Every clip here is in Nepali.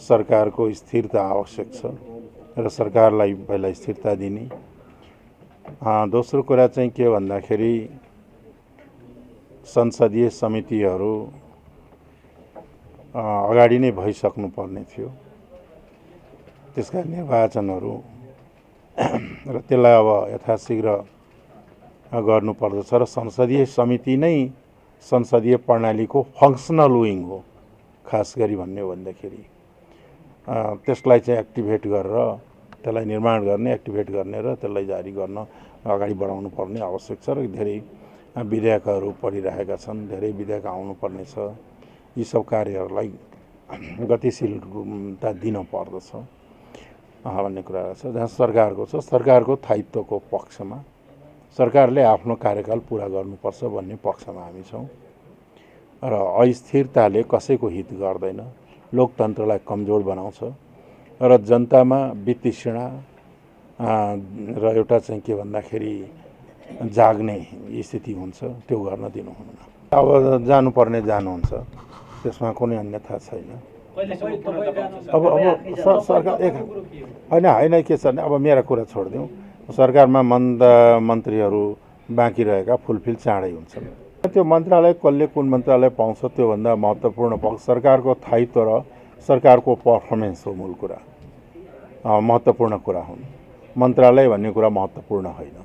सरकारको स्थिरता आवश्यक छ र सरकारलाई पहिला स्थिरता दिने। दोस्रो कुरा चाहिँ के भन्दाखेरि संसदीय समितिहरू अगाडि नै भइसक्नु पर्ने थियो, त्यसका निर्वाचनहरू र त्यसलाई अब यथाशीघ्र गर्नुपर्दछ र संसदीय समिति नै संसदीय प्रणालीको फङ्सनल विङ हो खास गरी भन्ने हो भनेदेखि त्यसलाई चाहिँ एक्टिभेट गरेर त्यसलाई निर्माण गर्ने, एक्टिभेट गर्ने र त्यसलाई जारी गर्न अगाडि बढाउनु पर्ने आवश्यक छ र धेरै विधेयकहरू पढिरहेका छन्, धेरै विधेयक आउनुपर्ने छ। यी सब कार्यहरूलाई गतिशीलता दिन पर्दछ भन्ने कुरा छ। जहाँ सरकारको छ, सरकारको स्थायित्वको पक्षमा सरकारले आफ्नो कार्यकाल पुरा गर्नुपर्छ भन्ने पक्षमा हामी छौँ र अस्थिरताले कसैको हित गर्दैन, लोकतन्त्रलाई कमजोर बनाउँछ र जनतामा वितृष्णा र एउटा चाहिँ के भन्दाखेरि जाग्ने स्थिति हुन्छ, त्यो गर्न दिनुहुन्न। अब जानुपर्ने जानुहुन्छ, त्यसमा कुनै अन्यथा छैन। अब सरकार एक होइन के छ भने अब मेरा कुरा छोडिदिउँ, सरकारमा मन्त्रीहरू बाँकी रहेका फुलफिल चाँडै हुन्छन्। त्यो मन्त्रालय कसले कुन मन्त्रालय पाउँछ त्योभन्दा महत्त्वपूर्ण पक्ष सरकारको स्थायित्व र सरकारको पर्फर्मेन्स हो मूल कुरा, महत्त्वपूर्ण कुरा हुन्। मन्त्रालय भन्ने कुरा महत्त्वपूर्ण होइन।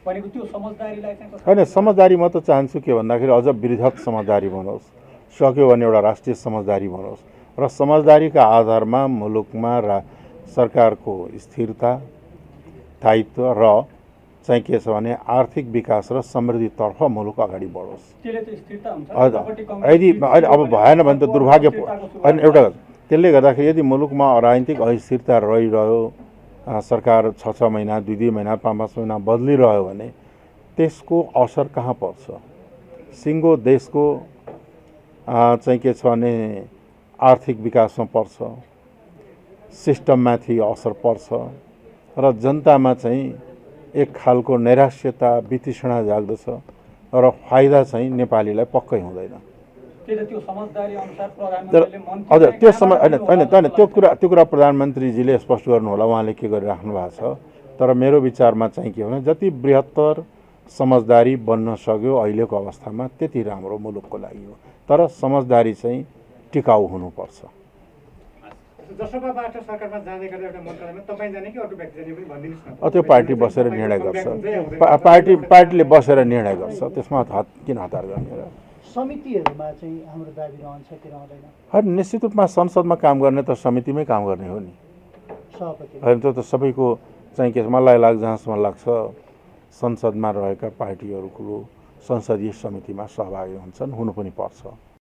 होइन, समझदारी म त चाहन्छु के भन्दाखेरि अझ वृहत समझदारी बनोस्, सक्यो भने एउटा राष्ट्रिय समझदारी बनोस् र समझदारीका आधारमा मुलुकमा सरकारको स्थिरता, स्थायित्व र चाहिँ के छ भने आर्थिक विकास र समृद्धितर्फ मुलुक अगाडि बढोस्। यदि अब भएन भने त दुर्भाग्य होइन। एउटा त्यसले गर्दाखेरि यदि मुलुकमा राजनीतिक अस्थिरता रहिरह्यो, सरकार 6 महिना, 2 महिना, 5 महिना बदलिरह्यो भने त्यसको असर कहाँ पर्छ? सिङ्गो देशको चाहिँ के छ भने आर्थिक विकासमा पर्छ, सिस्टममाथि असर पर्छ र जनतामा चाहिँ एक खालको नैराश्यता, वितृष्णा जाग्दछ र फाइदा चाहिँ नेपालीलाई पक्कै हुँदैन। हजुर, त्यो समय होइन त्यो कुरा प्रधानमन्त्रीजीले स्पष्ट गर्नु होला, उहाँले के गरिराख्नु भएको छ। तर मेरो विचारमा चाहिँ के भने जति बृहत्तर समझदारी बन्न सक्यो अहिलेको अवस्थामा त्यति राम्रो मुलुकको लागि हो। तर समझदारी चाहिँ टिकाउ हुनुपर्छ। जसपाबाट सरकारमा जाँदै गर्दा एउटा मन्त्रालयमा तपाईँ जाने कि अर्को व्यक्ति जाने पनि भनिदिनुहोस् न। त्यो पार्टी बसेर निर्णय गर्छ, पार्टीले बसेर निर्णय गर्छ, त्यसमा किन हतार गर्ने र? समितिहरूमा चाहिँ हाम्रो दाबी रहन्छ कि रहँदैन? होइन, निश्चित रूपमा संसदमा काम गर्ने त समितिमै काम गर्ने हो नि। सभापति होइन, त्यो त सबैको चाहिँ के मलाई जहाँसम्म लाग्छ संसदमा रहेका पार्टीहरूको संसदीय समितिमा सहभागी हुन्छन्, हुनु पनि पर्छ।